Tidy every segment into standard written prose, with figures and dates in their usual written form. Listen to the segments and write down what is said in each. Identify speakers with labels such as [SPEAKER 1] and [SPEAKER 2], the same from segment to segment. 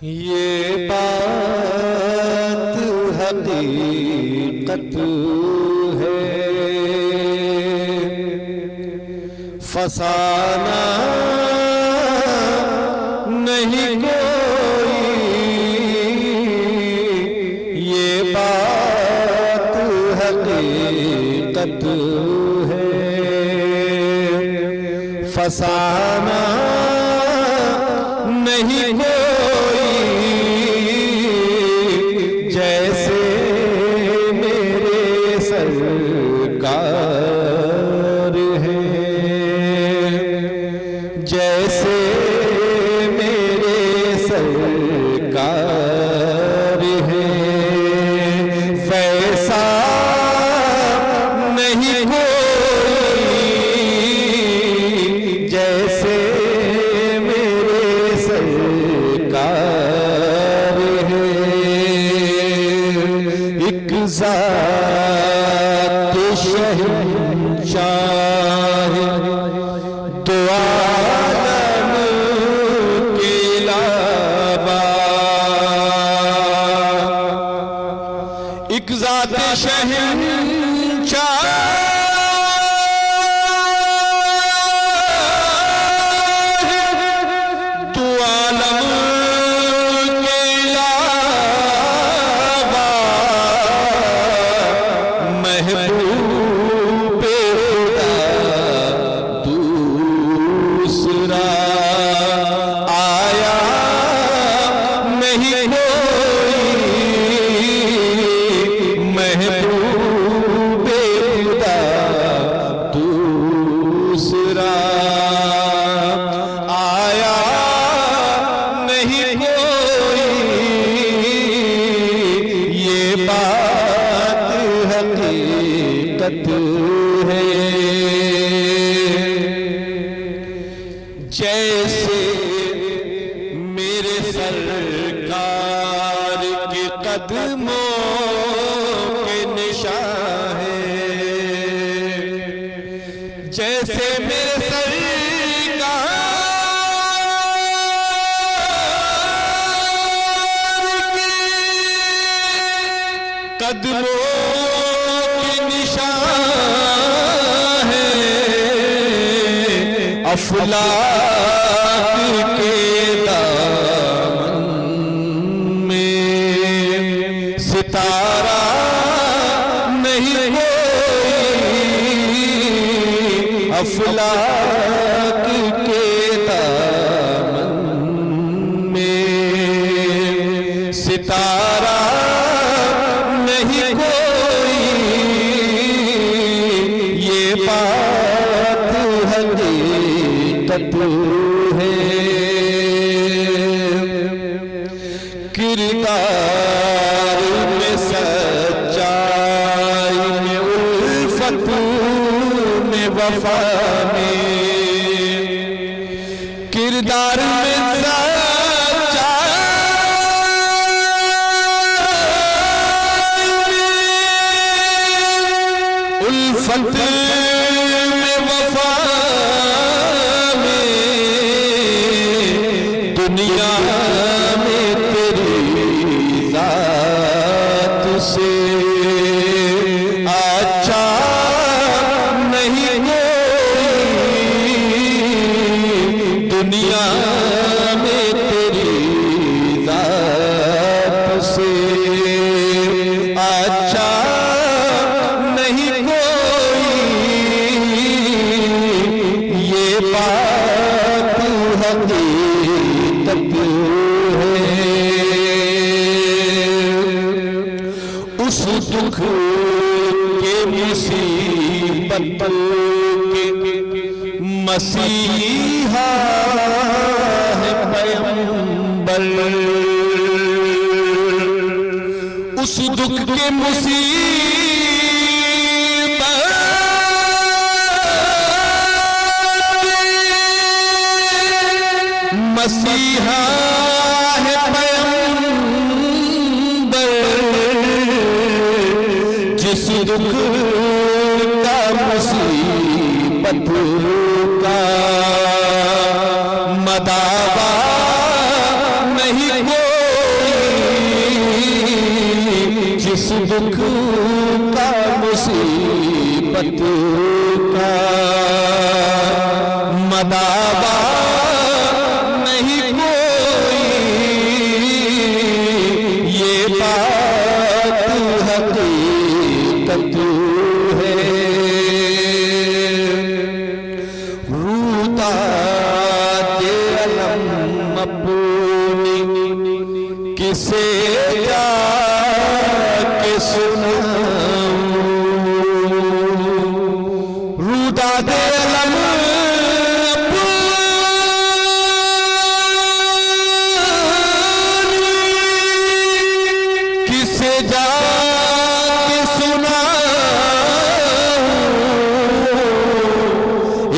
[SPEAKER 1] ये बात हकीकत है, फसाना नहीं कोई। ये बात हकीकत है, फसाना नहीं कोई। जैसे मेरे सरकार है, जैसे मेरे सरकार है, वैसा नहीं कोई। जैसे मेरे सरकार है, एक ज़ात शहंशाह दो आलम के अलावा, एक ज़ात शहंशाह दो आलम के अलावा, महबूब खुदा दूसरा आया नहीं कोई। महबूब खुदा दूसरा आया नहीं कोई। ये बात हकीकत है, जैसे मेरे सरकार के कदमों के निशान है, जैसे मेरे सरकार के कदमों के निशान है, अफलाक के दामन में सितारा नहीं कोई। अफलाक के दामन में सितारा नहीं कोई। ये बात हकीकत है, किरदार में सच्चाई में उल्फत में वफा में, किरदार में सच्चाई में उल्फत में वफा में, दुनिया में तेरी जात से अच्छा नहीं कोई। दुनिया में तेरी जात से अच्छा नहीं कोई। ये बात हकीकत है, उस दुख के मुसीबत के मसीहा है पैगंबर। उस दुख के मुसीबत मसीहा है पैगंबर। जिस दुख का मुसीबत का मदावा नहीं कोई। दुख का मुसीबत का मदावा नहीं कोई, ये बात हकीकत है। रूता दे अलम अपनी किसे जाके सुनाऊं, रूता दे अलम अपनी किसे जाके सुनाऊं,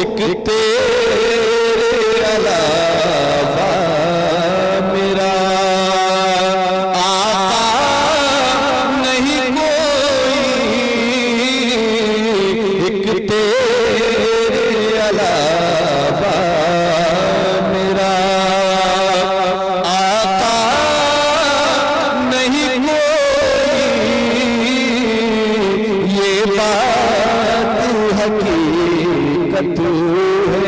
[SPEAKER 1] एक तेरे अलावा मेरा आका नहीं कोई, एक तेरे अलावा मेरा आका नहीं कोई, ये बात हकीकत है।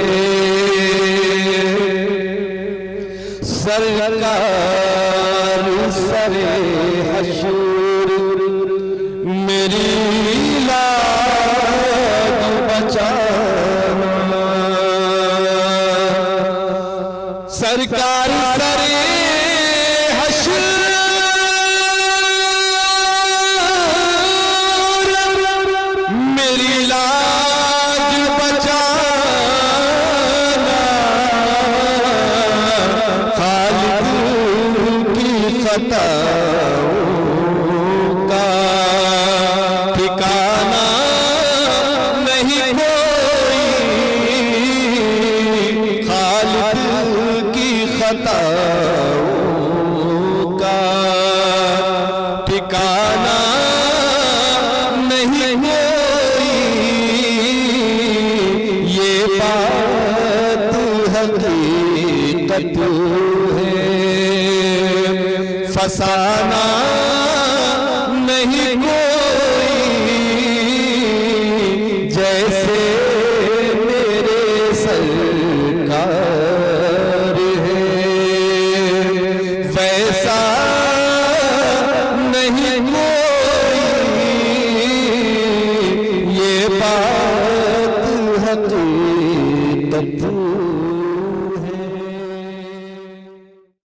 [SPEAKER 1] सरकार सरे हशूर मेरी लाज बचाना, सरकार सरे हशूर मेरी लाज बचाना, खालिद की खताओं का ठिकाना नहीं कोई, खालिद की खताओं का ठिकाना नहीं कोई, ये बात हकीकत है। फसाना नहीं कोई, जैसे मेरे सरकार है वैसा नहीं कोई, ये बात हकीकत